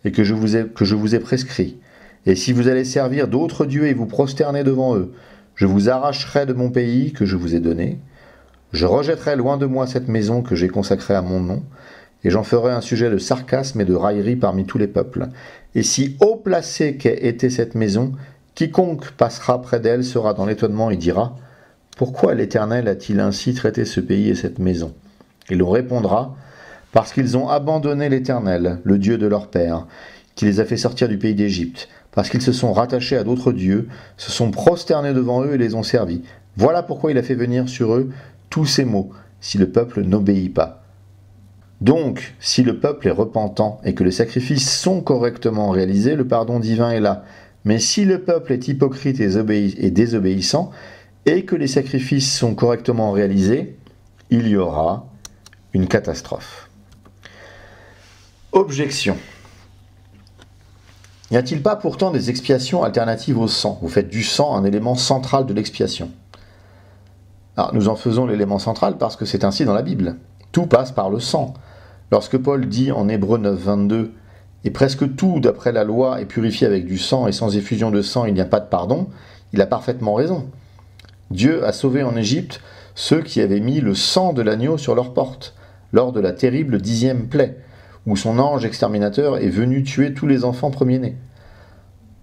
et que je vous ai prescrits, et si vous allez servir d'autres dieux et vous prosterner devant eux, je vous arracherai de mon pays que je vous ai donné, je rejetterai loin de moi cette maison que j'ai consacrée à mon nom, et j'en ferai un sujet de sarcasme et de raillerie parmi tous les peuples. Et si haut placée qu'ait été cette maison, quiconque passera près d'elle sera dans l'étonnement et dira « Pourquoi l'Éternel a-t-il ainsi traité ce pays et cette maison ?» Et l'on répondra « Parce qu'ils ont abandonné l'Éternel, le Dieu de leur père, qui les a fait sortir du pays d'Égypte, parce qu'ils se sont rattachés à d'autres dieux, se sont prosternés devant eux et les ont servis. Voilà pourquoi il a fait venir sur eux tous ces maux, si le peuple n'obéit pas. Donc, si le peuple est repentant et que les sacrifices sont correctement réalisés, le pardon divin est là. Mais si le peuple est hypocrite et désobéissant, et que les sacrifices sont correctement réalisés, il y aura une catastrophe. Objection. N'y a-t-il pas pourtant des expiations alternatives au sang? Vous faites du sang un élément central de l'expiation. Alors, nous en faisons l'élément central parce que c'est ainsi dans la Bible. Tout passe par le sang. Lorsque Paul dit en Hébreux 9, 22 « Et presque tout, d'après la loi, est purifié avec du sang, et sans effusion de sang, il n'y a pas de pardon », il a parfaitement raison. Dieu a sauvé en Égypte ceux qui avaient mis le sang de l'agneau sur leurs portes, lors de la terrible 10e plaie, où son ange exterminateur est venu tuer tous les enfants premiers-nés.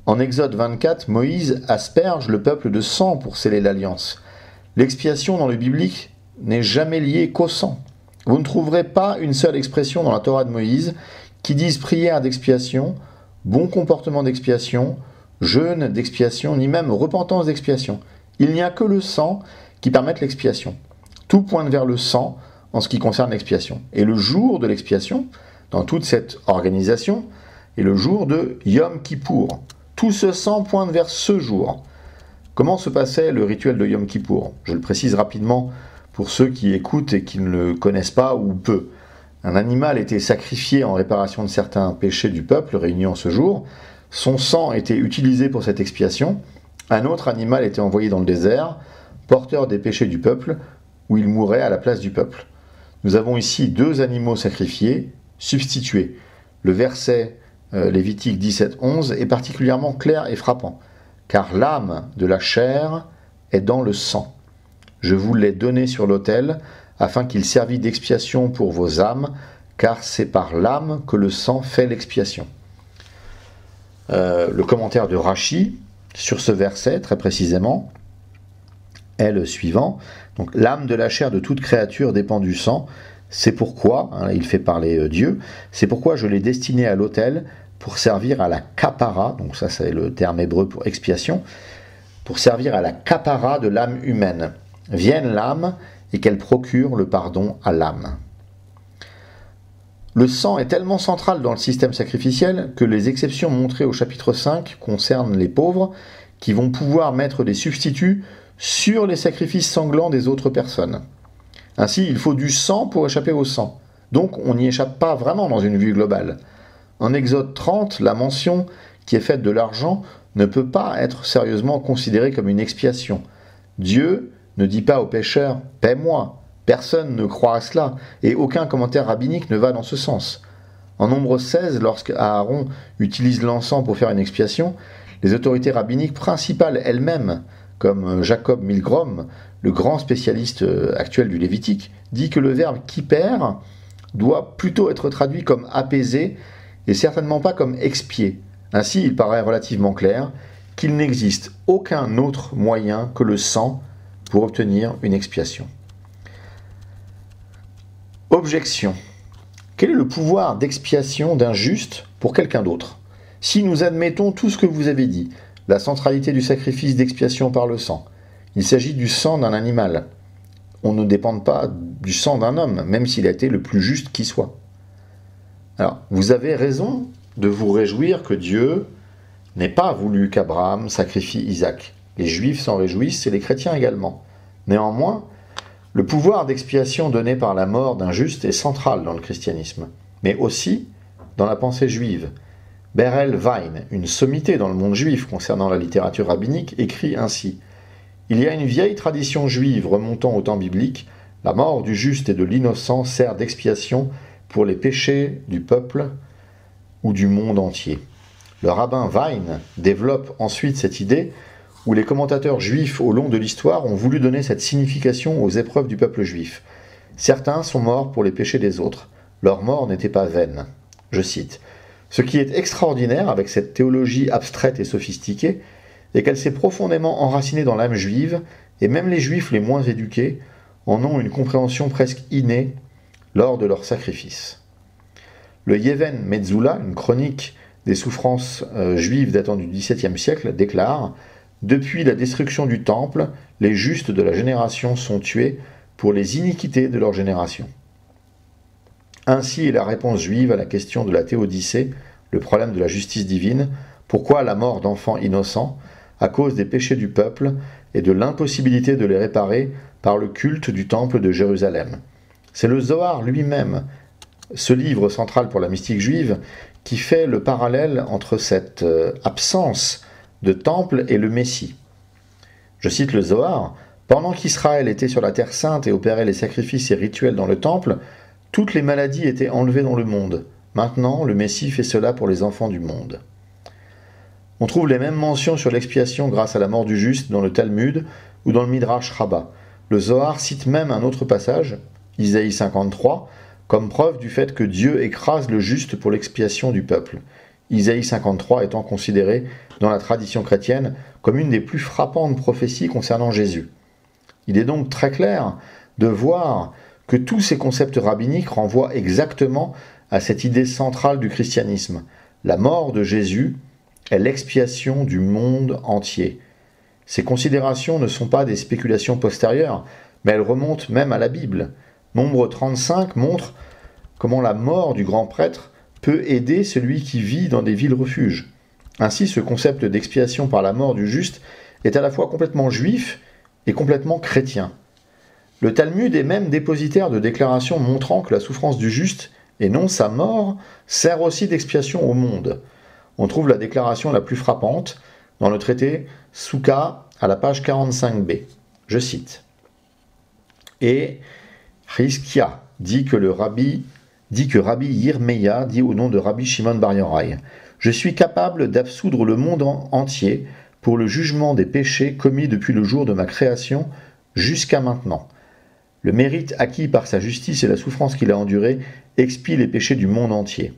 En Exode 24, Moïse asperge le peuple de sang pour sceller l'alliance. L'expiation dans le biblique n'est jamais liée qu'au sang. Vous ne trouverez pas une seule expression dans la Torah de Moïse qui dise prière d'expiation, bon comportement d'expiation, jeûne d'expiation, ni même repentance d'expiation. Il n'y a que le sang qui permette l'expiation. Tout pointe vers le sang en ce qui concerne l'expiation. Et le jour de l'expiation, dans toute cette organisation, est le jour de Yom Kippour. Tout ce sang pointe vers ce jour. Comment se passait le rituel de Yom Kippour? Je le précise rapidement pour ceux qui écoutent et qui ne le connaissent pas ou peu. Un animal était sacrifié en réparation de certains péchés du peuple réunis en ce jour. Son sang était utilisé pour cette expiation. Un autre animal était envoyé dans le désert, porteur des péchés du peuple, où il mourait à la place du peuple. Nous avons ici deux animaux sacrifiés, substitués. Le verset Lévitique 17:11 est particulièrement clair et frappant, car l'âme de la chair est dans le sang. Je vous l'ai donné sur l'autel, afin qu'il servît d'expiation pour vos âmes, car c'est par l'âme que le sang fait l'expiation. Le commentaire de Rachi sur ce verset, très précisément, est le suivant. Donc, l'âme de la chair de toute créature dépend du sang. C'est pourquoi, il fait parler Dieu, c'est pourquoi je l'ai destiné à l'autel pour servir à la kapara, donc ça c'est le terme hébreu pour expiation, pour servir à la kapara de l'âme humaine. Vienne l'âme et qu'elle procure le pardon à l'âme. Le sang est tellement central dans le système sacrificiel que les exceptions montrées au chapitre 5 concernent les pauvres qui vont pouvoir mettre des substituts sur les sacrifices sanglants des autres personnes. Ainsi, il faut du sang pour échapper au sang. Donc, on n'y échappe pas vraiment dans une vue globale. En Exode 30, la mention qui est faite de l'argent ne peut pas être sérieusement considérée comme une expiation. Dieu ne dit pas aux pécheurs « paie-moi ». Personne ne croit à cela, et aucun commentaire rabbinique ne va dans ce sens. En Nombre 16, lorsque Aaron utilise l'encens pour faire une expiation, les autorités rabbiniques principales elles-mêmes, comme Jacob Milgrom, le grand spécialiste actuel du Lévitique, dit que le verbe « kiper » doit plutôt être traduit comme « apaiser » et certainement pas comme « expier ». Ainsi, il paraît relativement clair qu'il n'existe aucun autre moyen que le sang pour obtenir une expiation. Objection. Quel est le pouvoir d'expiation d'un juste pour quelqu'un d'autre? Si nous admettons tout ce que vous avez dit, la centralité du sacrifice d'expiation par le sang, il s'agit du sang d'un animal. On ne dépend pas du sang d'un homme, même s'il a été le plus juste qui soit. Alors, vous avez raison de vous réjouir que Dieu n'ait pas voulu qu'Abraham sacrifie Isaac. Les Juifs s'en réjouissent et les chrétiens également. Néanmoins, le pouvoir d'expiation donné par la mort d'un juste est central dans le christianisme, mais aussi dans la pensée juive. Berel Wein, une sommité dans le monde juif concernant la littérature rabbinique, écrit ainsi: « Il y a une vieille tradition juive remontant au temps biblique, la mort du juste et de l'innocent sert d'expiation pour les péchés du peuple ou du monde entier. » Le rabbin Wein développe ensuite cette idée où les commentateurs juifs au long de l'histoire ont voulu donner cette signification aux épreuves du peuple juif. Certains sont morts pour les péchés des autres. Leur mort n'était pas vaine. Je cite: « Ce qui est extraordinaire avec cette théologie abstraite et sophistiquée est qu'elle s'est profondément enracinée dans l'âme juive, et même les juifs les moins éduqués en ont une compréhension presque innée lors de leur sacrifice. » Le Yeven Metzoula, une chronique des souffrances juives datant du XVIIe siècle, déclare: « Depuis la destruction du temple, les justes de la génération sont tués pour les iniquités de leur génération. » Ainsi est la réponse juive à la question de la théodicée, le problème de la justice divine. Pourquoi la mort d'enfants innocents? À cause des péchés du peuple et de l'impossibilité de les réparer par le culte du temple de Jérusalem. C'est le Zohar lui-même, ce livre central pour la mystique juive, qui fait le parallèle entre cette absence de temple et le Messie. Je cite le Zohar: « Pendant qu'Israël était sur la terre sainte et opérait les sacrifices et rituels dans le temple, toutes les maladies étaient enlevées dans le monde. Maintenant, le Messie fait cela pour les enfants du monde. » On trouve les mêmes mentions sur l'expiation grâce à la mort du juste dans le Talmud ou dans le Midrash Rabbah. Le Zohar cite même un autre passage, Isaïe 53, comme preuve du fait que Dieu écrase le juste pour l'expiation du peuple. Isaïe 53 étant considéré dans la tradition chrétienne comme une des plus frappantes prophéties concernant Jésus. Il est donc très clair de voir que tous ces concepts rabbiniques renvoient exactement à cette idée centrale du christianisme. La mort de Jésus est l'expiation du monde entier. Ces considérations ne sont pas des spéculations postérieures, mais elles remontent même à la Bible. Nombre 35 montre comment la mort du grand prêtre peut aider celui qui vit dans des villes refuges. Ainsi, ce concept d'expiation par la mort du juste est à la fois complètement juif et complètement chrétien. Le Talmud est même dépositaire de déclarations montrant que la souffrance du juste, et non sa mort, sert aussi d'expiation au monde. On trouve la déclaration la plus frappante dans le traité Souka à la page 45b. Je cite: « Et Hizkia dit que Rabbi Yirmeya dit au nom de Rabbi Shimon Bar Yochai: « Je suis capable d'absoudre le monde entier pour le jugement des péchés commis depuis le jour de ma création jusqu'à maintenant. Le mérite acquis par sa justice et la souffrance qu'il a endurée expie les péchés du monde entier.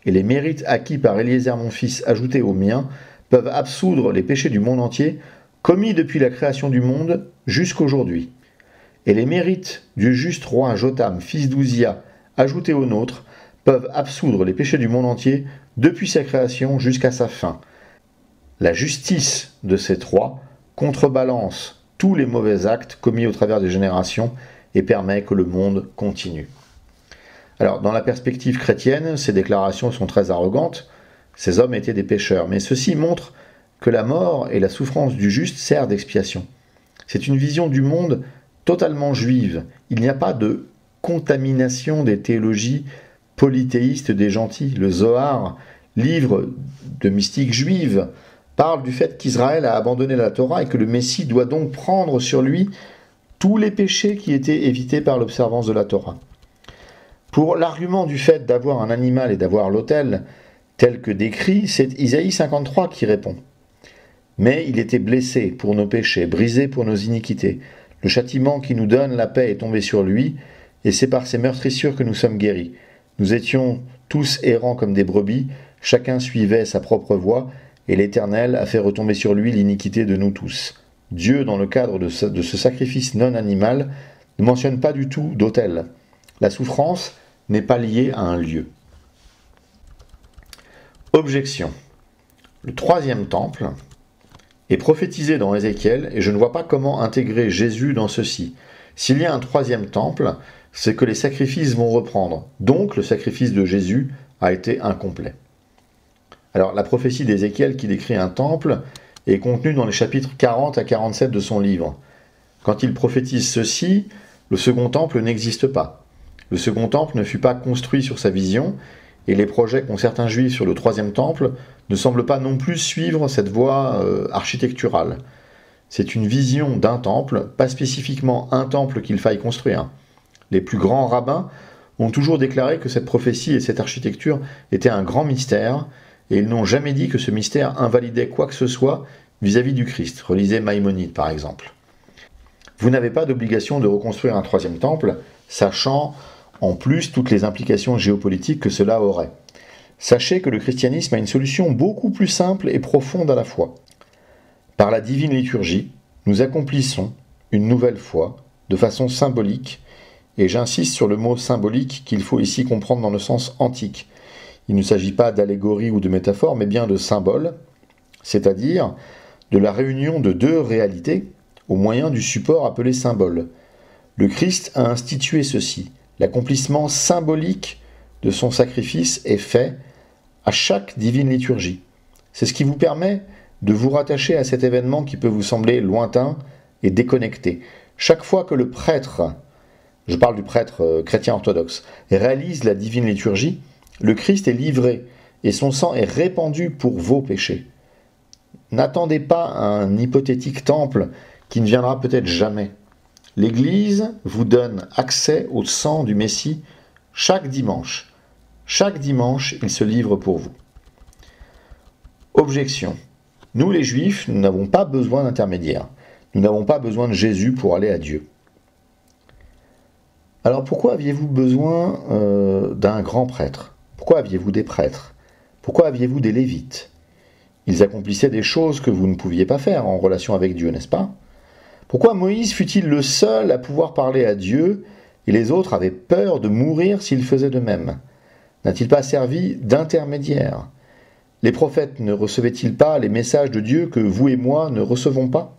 Et les mérites acquis par Eliezer mon fils ajoutés aux miens peuvent absoudre les péchés du monde entier commis depuis la création du monde jusqu'aujourd'hui. Et les mérites du juste roi Jotam, fils d'Ouzia, ajoutés aux nôtres, peuvent absoudre les péchés du monde entier depuis sa création jusqu'à sa fin. La justice de ces trois contrebalance tous les mauvais actes commis au travers des générations et permet que le monde continue. » Alors, dans la perspective chrétienne, ces déclarations sont très arrogantes. Ces hommes étaient des pécheurs, mais ceci montre que la mort et la souffrance du juste servent d'expiation. C'est une vision du monde totalement juive. Il n'y a pas de contamination des théologies polythéistes des gentils. Le Zohar, livre de mystique juive, parle du fait qu'Israël a abandonné la Torah et que le Messie doit donc prendre sur lui tous les péchés qui étaient évités par l'observance de la Torah. Pour l'argument du fait d'avoir un animal et d'avoir l'autel, tel que décrit, c'est Isaïe 53 qui répond. « Mais il était blessé pour nos péchés, brisé pour nos iniquités. Le châtiment qui nous donne la paix est tombé sur lui, et c'est par ses meurtrissures que nous sommes guéris. Nous étions tous errants comme des brebis, chacun suivait sa propre voie, et l'Éternel a fait retomber sur lui l'iniquité de nous tous. » Dieu, dans le cadre de ce sacrifice non animal, ne mentionne pas du tout d'autel. La souffrance n'est pas lié à un lieu. Objection. Le troisième temple est prophétisé dans Ézéchiel et je ne vois pas comment intégrer Jésus dans ceci. S'il y a un troisième temple, c'est que les sacrifices vont reprendre. Donc le sacrifice de Jésus a été incomplet. Alors la prophétie d'Ézéchiel qui décrit un temple est contenue dans les chapitres 40 à 47 de son livre. Quand il prophétise ceci, le second temple n'existe pas. Le second temple ne fut pas construit sur sa vision et les projets qu'ont certains juifs sur le troisième temple ne semblent pas non plus suivre cette voie architecturale. C'est une vision d'un temple, pas spécifiquement un temple qu'il faille construire. Les plus grands rabbins ont toujours déclaré que cette prophétie et cette architecture étaient un grand mystère, et ils n'ont jamais dit que ce mystère invalidait quoi que ce soit vis-à-vis du Christ. Relisez Maïmonide par exemple. Vous n'avez pas d'obligation de reconstruire un troisième temple, sachant en plus toutes les implications géopolitiques que cela aurait. Sachez que le christianisme a une solution beaucoup plus simple et profonde à la fois. Par la divine liturgie, nous accomplissons une nouvelle fois, de façon symbolique, et j'insiste sur le mot symbolique qu'il faut ici comprendre dans le sens antique. Il ne s'agit pas d'allégorie ou de métaphore, mais bien de symbole, c'est-à-dire de la réunion de deux réalités au moyen du support appelé symbole. Le Christ a institué ceci. L'accomplissement symbolique de son sacrifice est fait à chaque divine liturgie. C'est ce qui vous permet de vous rattacher à cet événement qui peut vous sembler lointain et déconnecté. Chaque fois que le prêtre, je parle du prêtre chrétien orthodoxe, réalise la divine liturgie, le Christ est livré et son sang est répandu pour vos péchés. N'attendez pas un hypothétique temple qui ne viendra peut-être jamais. L'Église vous donne accès au sang du Messie chaque dimanche. Chaque dimanche, il se livre pour vous. Objection. Nous les Juifs, nous n'avons pas besoin d'intermédiaire. Nous n'avons pas besoin de Jésus pour aller à Dieu. Alors pourquoi aviez-vous besoin d'un grand prêtre? Pourquoi aviez-vous des prêtres? Pourquoi aviez-vous des Lévites? Ils accomplissaient des choses que vous ne pouviez pas faire en relation avec Dieu, n'est-ce pas? Pourquoi Moïse fut-il le seul à pouvoir parler à Dieu et les autres avaient peur de mourir s'ils faisaient de même? N'a-t-il pas servi d'intermédiaire? Les prophètes ne recevaient-ils pas les messages de Dieu que vous et moi ne recevons pas?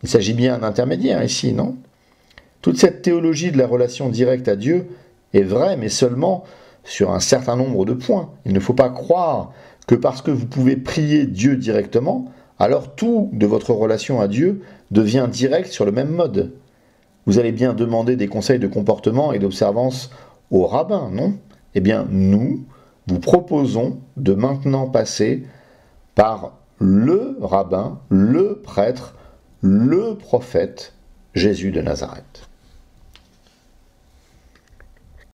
Il s'agit bien d'intermédiaire ici, non? Toute cette théologie de la relation directe à Dieu est vraie, mais seulement sur un certain nombre de points. Il ne faut pas croire que parce que vous pouvez prier Dieu directement, alors tout de votre relation à Dieu devient direct sur le même mode. Vous allez bien demander des conseils de comportement et d'observance aux rabbins, non? Eh bien, nous vous proposons de maintenant passer par le rabbin, le prêtre, le prophète, Jésus de Nazareth.